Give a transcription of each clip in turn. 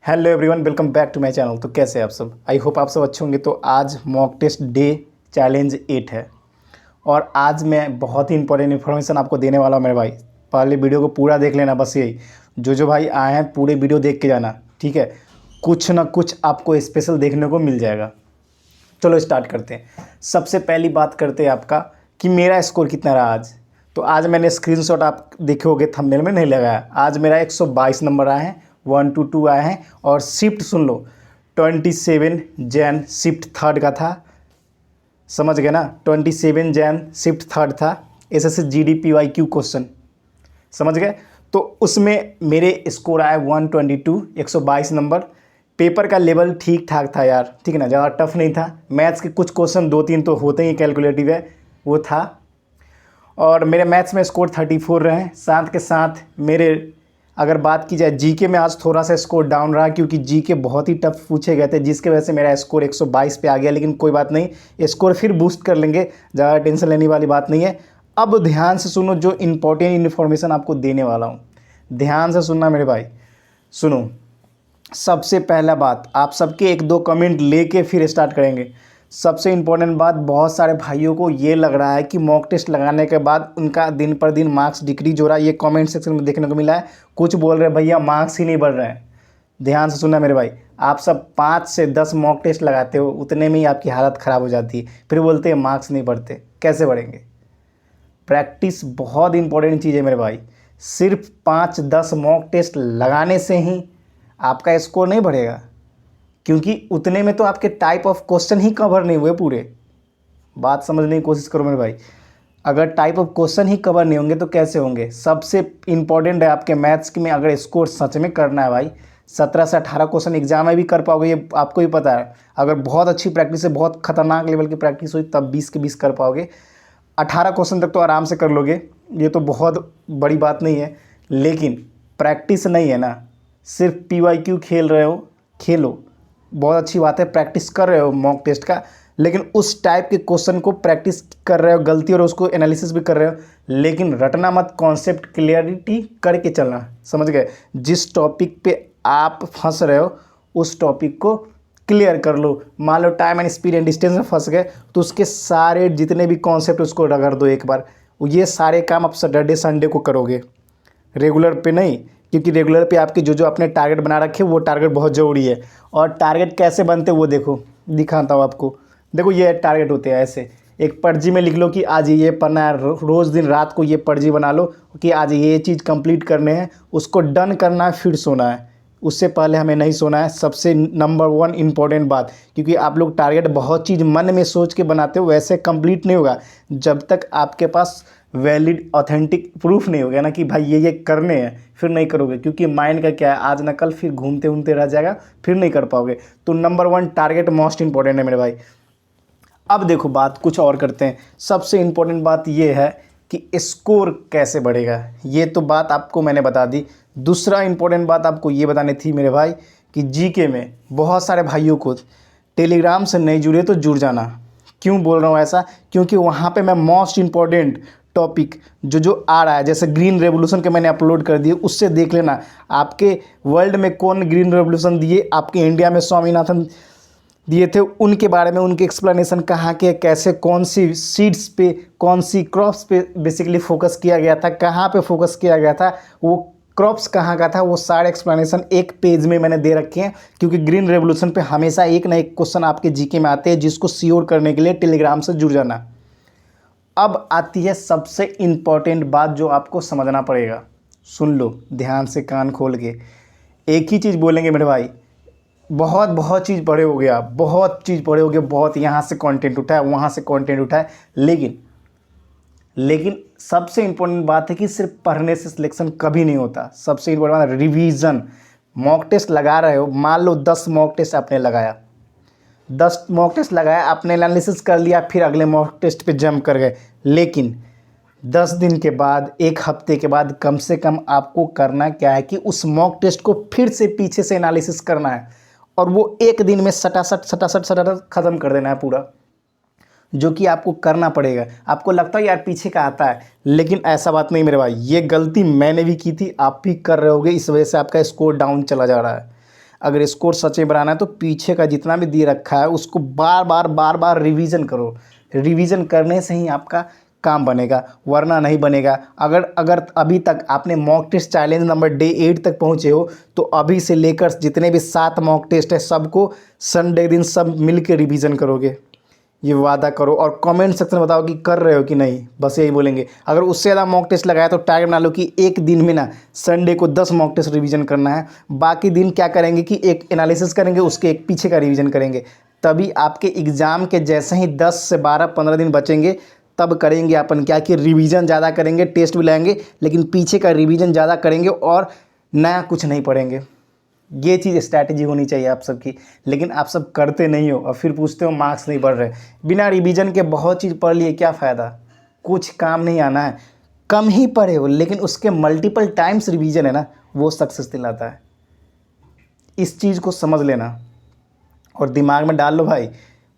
Hello everyone, welcome back to my channel. तो कैसे हैं आप सब? आई होप आप सब अच्छे होंगे। तो आज मॉक टेस्ट डे चैलेंज 8 है और आज मैं बहुत ही इंपॉर्टेंट इन्फॉर्मेशन आपको देने वाला हूं मेरे भाई। पहले वीडियो को पूरा देख लेना, बस यही जो भाई आए हैं पूरे वीडियो देख के जाना, ठीक है? कुछ ना कुछ आपको स्पेशल देखने को मिल जाएगा। चलो स्टार्ट करते हैं। सबसे पहली बात करते हैं आपका कि मेरा स्कोर कितना रहा आज। तो आज मैंने स्क्रीनशॉट आप देखे होगे, थंबनेल में नहीं लगाया। आज मेरा 122 नंबर आए हैं, 1 to 2 आए हैं और शिफ्ट सुन लो 27 जैन शिफ्ट थर्ड का था। समझ गए ना? 27 जैन शिफ्ट थर्ड था। एसएससी जीडी पीवाईक्यू क्वेश्चन, समझ गए? तो उसमें मेरे स्कोर आया 122, 122 नंबर। पेपर का लेवल ठीक ठाक था यार, ठीक है ना? ज़्यादा टफ नहीं था। मैथ्स के कुछ क्वेश्चन 2-3 तो होते ही कैलकुलेटिव है, वो था। और मेरे मैथ्स में स्कोर 34 रहे। साथ के साथ मेरे अगर बात की जाए जीके में, आज थोड़ा सा स्कोर डाउन रहा क्योंकि जीके बहुत ही टफ पूछे गए थे, जिसके वजह से मेरा स्कोर 122 पे आ गया। लेकिन कोई बात नहीं, स्कोर फिर बूस्ट कर लेंगे, ज़्यादा टेंशन लेने वाली बात नहीं है। अब ध्यान से सुनो, जो इम्पोर्टेंट इन्फॉर्मेशन आपको देने वाला हूँ, ध्यान से सुनना मेरे भाई। सुनो, सबसे पहला बात, आप सबके 1-2 कमेंट लेके फिर स्टार्ट करेंगे। सबसे इम्पोर्टेंट बात, बहुत सारे भाइयों को ये लग रहा है कि मॉक टेस्ट लगाने के बाद उनका दिन पर दिन मार्क्स डिक्रीज हो रहा है। ये कमेंट सेक्शन में देखने को मिला है। कुछ बोल रहे हैं भैया मार्क्स ही नहीं बढ़ रहे हैं। ध्यान से सुनना मेरे भाई, आप सब 5 से 10 मॉक टेस्ट लगाते हो, उतने में ही आपकी हालत ख़राब हो जाती है। फिर बोलते हैं मार्क्स नहीं बढ़ते। कैसे बढ़ेंगे? प्रैक्टिस बहुत इंपॉर्टेंट चीज़ है मेरे भाई। सिर्फ 5-10 मॉक टेस्ट लगाने से ही आपका स्कोर नहीं बढ़ेगा, क्योंकि उतने में तो आपके type of question he cover नहीं हुए पूरे। बात समझने की कोशिश करो मेरे भाई। अगर type of question he cover नहीं होंगे तो कैसे होंगे? सबसे इम्पॉर्टेंट है आपके मैथ्स में, अगर स्कोर सच में करना है भाई, 17 से 18 क्वेश्चन एग्जाम में भी कर पाओगे, ये आपको भी पता है। अगर बहुत अच्छी प्रैक्टिस है, बहुत खतरनाक लेवल की प्रैक्टिस हुई, तब 20 के 20 कर पाओगे। 18 क्वेश्चन तक तो आराम से कर लोगे, ये तो बहुत बड़ी बात नहीं है। लेकिन प्रैक्टिस नहीं है ना, सिर्फ पीवाईक्यू खेल रहे हो, खेलो, बहुत अच्छी बात है, प्रैक्टिस कर रहे हो मॉक टेस्ट का, लेकिन उस टाइप के क्वेश्चन को प्रैक्टिस कर रहे हो, गलती और उसको एनालिसिस भी कर रहे हो, लेकिन रटना मत, कॉन्सेप्ट क्लियरिटी करके चलना। समझ गए? जिस टॉपिक पे आप फंस रहे हो उस टॉपिक को क्लियर कर लो। मान लो time and speed and distance में फंस गए, तो उसके सारे जितने भी कॉन्सेप्ट उसको रगड़ दो एक बार। ये सारे काम आप सैटरडे संडे को करोगे, रेगुलर पे नहीं, क्योंकि रेगुलर पे आपके जो आपने टारगेट बना रखे वो टारगेट बहुत ज़रूरी है। और टारगेट कैसे बनते वो देखो, दिखाता हूँ आपको। देखो ये टारगेट होते हैं ऐसे, एक पर्ची में लिख लो कि आज ये पढ़ना है, रोज़ दिन रात को ये पर्ची बना लो कि आज ये चीज़ कंप्लीट करने हैं, उसको डन करना है, फिर सोना है। उससे पहले हमें नहीं सोना है, सबसे नंबर 1 इम्पॉर्टेंट बात। क्योंकि आप लोग टारगेट बहुत चीज़ मन में सोच के बनाते हो, वैसे कंप्लीट नहीं होगा जब तक आपके पास वैलिड ऑथेंटिक प्रूफ नहीं हो गया ना कि भाई ये करने हैं, फिर नहीं करोगे। क्योंकि माइंड का क्या है, आज ना कल फिर घूमते घूमते रह जाएगा, फिर नहीं कर पाओगे। तो नंबर 1 टारगेट मोस्ट इंपॉर्टेंट है मेरे भाई। अब देखो बात कुछ और करते हैं। सबसे इम्पोर्टेंट बात ये है कि स्कोर कैसे बढ़ेगा, ये तो बात आपको मैंने बता दी। दूसरा इम्पोर्टेंट बात आपको ये बतानी थी मेरे भाई कि जीके में बहुत सारे भाइयों को टेलीग्राम से नहीं जुड़े तो जुड़ जाना। क्यों बोल रहा हूँ ऐसा? क्योंकि वहाँ पे मैं मोस्ट इम्पॉर्टेंट टॉपिक जो आ रहा है, जैसे ग्रीन रेवोल्यूशन के मैंने अपलोड कर दिए, उससे देख लेना आपके वर्ल्ड में कौन ग्रीन रेवोल्यूशन दिए, आपके इंडिया में स्वामीनाथन दिए थे, उनके बारे में, उनके एक्सप्लेनेशन कहाँ के, कैसे, कौन सी सीड्स पे, कौन सी क्रॉप्स पे बेसिकली फोकस किया गया था, कहाँ पे फोकस किया गया था, वो क्रॉप्स कहाँ का था, वो सारे एक्सप्लेनेशन एक पेज में मैंने दे रखे हैं। क्योंकि ग्रीन रेवोल्यूशन पे हमेशा एक ना एक क्वेश्चन आपके जीके में आते हैं, जिसको श्योर करने के लिए टेलीग्राम से जुड़ जाना। अब आती है सबसे इम्पॉर्टेंट बात जो आपको समझना पड़ेगा। सुन लो ध्यान से, कान खोल के। एक ही चीज़ बोलेंगे मेरे भाई, बहुत चीज़ पढ़े हो गया, बहुत चीज़ पढ़े हो गए, बहुत यहाँ से कंटेंट उठाए, वहाँ से कंटेंट उठाए, लेकिन सबसे इम्पोर्टेंट बात है कि सिर्फ पढ़ने से सिलेक्शन कभी नहीं होता। सबसे इम्पोर्टेंट बात है रिवीजन। मॉक टेस्ट लगा रहे हो, मान लो 10 मॉक टेस्ट आपने लगाया, 10 मॉक टेस्ट लगाया, आपने एनालिसिस कर लिया, फिर अगले मॉक टेस्ट पे जंप कर गए। लेकिन 10 दिन के बाद, 1 हफ्ते के बाद कम से कम आपको करना क्या है कि उस मॉक टेस्ट को फिर से पीछे से एनालिसिस करना है, और वो 1 दिन में सटासट ख़त्म कर देना है पूरा, जो कि आपको करना पड़ेगा। आपको लगता है यार पीछे का आता है, लेकिन ऐसा बात नहीं मेरे भाई। ये गलती मैंने भी की थी, आप भी कर रहे होगे, इस वजह से आपका स्कोर डाउन चला जा रहा है। अगर स्कोर सच में बनाना है तो पीछे का जितना भी दे रखा है उसको बार बार रिवीजन करो। रिवीजन करने से ही आपका काम बनेगा, वरना नहीं बनेगा। अगर अगर अभी तक आपने mock test challenge number day 8 तक पहुँचे हो तो अभी से लेकर जितने भी 7 मॉक टेस्ट है सबको संडे दिन सब मिल के रिविज़न करोगे, ये वादा करो। और कमेंट सेक्शन में बताओ कि कर रहे हो कि नहीं, बस यही बोलेंगे। अगर उससे ज़्यादा मॉक टेस्ट लगाया तो टारगेट बना लो कि एक दिन में ना संडे को 10 मॉक टेस्ट रिवीजन करना है। बाकी दिन क्या करेंगे कि एक एनालिसिस करेंगे, उसके एक पीछे का रिवीजन करेंगे। तभी आपके एग्ज़ाम के जैसे ही 10 से 12-15 दिन बचेंगे तब करेंगे अपन क्या कि रिवीजन ज़्यादा करेंगे, टेस्ट भी लाएंगे लेकिन पीछे का रिवीजन ज़्यादा करेंगे और नया कुछ नहीं पढ़ेंगे। ये चीज़ स्ट्रैटेजी होनी चाहिए आप सबकी, लेकिन आप सब करते नहीं हो और फिर पूछते हो मार्क्स नहीं बढ़ रहे। बिना रिवीजन के बहुत चीज़ पढ़ लिए क्या फ़ायदा, कुछ काम नहीं आना है। कम ही पढ़े हो लेकिन उसके मल्टीपल टाइम्स रिवीजन है ना, वो सक्सेस दिलाता है। इस चीज़ को समझ लेना और दिमाग में डाल लो भाई,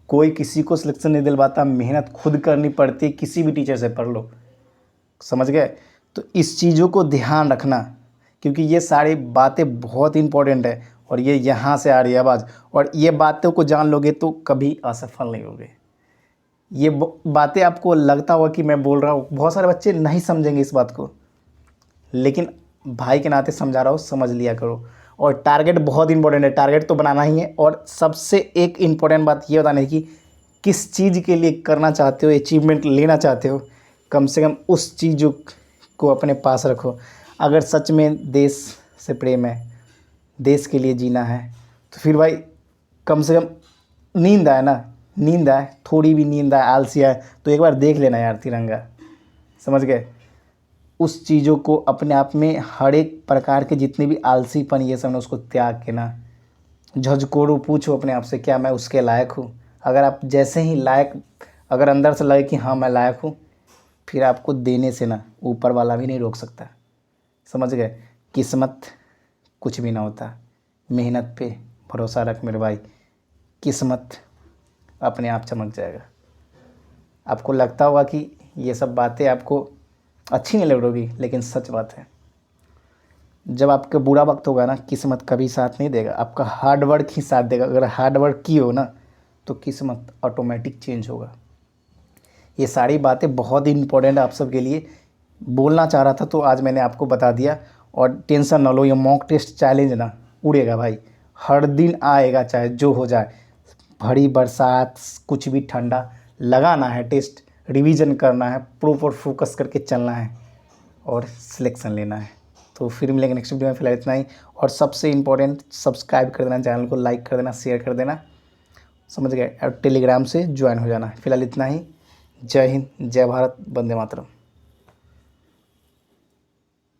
कोई किसी को सिलेक्शन नहीं दिलवाता, मेहनत खुद करनी पड़ती है। किसी भी टीचर से पढ़ लो, समझ गए। तो इस चीज़ों को ध्यान रखना, क्योंकि ये सारी बातें बहुत इंपॉर्टेंट है और ये यहाँ से आ रही है आवाज़। और ये बातों को जान लोगे तो कभी असफल नहीं होगे। ये बातें आपको लगता होगा कि मैं बोल रहा हूँ, बहुत सारे बच्चे नहीं समझेंगे इस बात को, लेकिन भाई के नाते समझा रहा हूँ, समझ लिया करो। और टारगेट बहुत इंपॉर्टेंट है, टारगेट तो बनाना ही है। और सबसे एक इम्पॉर्टेंट बात ये बताना है कि किस चीज़ के लिए करना चाहते हो, अचीवमेंट लेना चाहते हो, कम से कम उस चीज़ को अपने पास रखो। अगर सच में देश से प्रेम है, देश के लिए जीना है, तो फिर भाई कम से कम नींद आए ना, नींद आए, थोड़ी भी नींद आए, आलसी आए तो एक बार देख लेना यार तिरंगा, समझ गए। उस चीज़ों को अपने आप में हर एक प्रकार के जितने भी आलसीपन ये सब ना उसको त्याग के ना झकझोरो, पूछो अपने आप से क्या मैं उसके लायक हूँ। अगर आप जैसे ही लायक, अगर अंदर से लगे कि हाँ मैं लायक हूँ, फिर आपको देने से ना ऊपर वाला भी नहीं रोक सकता, समझ गए। किस्मत कुछ भी ना होता, मेहनत पे भरोसा रख मेरे भाई, किस्मत अपने आप चमक जाएगा। आपको लगता होगा कि ये सब बातें आपको अच्छी नहीं लग रही, लेकिन सच बात है। जब आपका बुरा वक्त होगा ना, किस्मत कभी साथ नहीं देगा, आपका हार्ड वर्क ही साथ देगा। अगर हार्ड वर्क की हो ना तो किस्मत ऑटोमेटिक चेंज होगा। ये सारी बातें बहुत ही इंपॉर्टेंट है आप सब के लिए, बोलना चाह रहा था तो आज मैंने आपको बता दिया। और टेंशन ना लो, ये मॉक टेस्ट चैलेंज ना उड़ेगा भाई, हर दिन आएगा चाहे जो हो जाए, भरी बरसात, कुछ भी ठंडा, लगाना है टेस्ट, रिवीजन करना है, प्रॉपर फोकस करके चलना है और सिलेक्शन लेना है। तो फिर मिलेंगे नेक्स्ट वीडियो में, फिलहाल इतना ही। और सबसे इम्पोर्टेंट, सब्सक्राइब कर देना, चैनल को लाइक कर देना, शेयर कर देना, समझ गए। और टेलीग्राम से ज्वाइन हो जाना। फिलहाल इतना ही। जय हिंद, जय भारत, वंदे मातरम।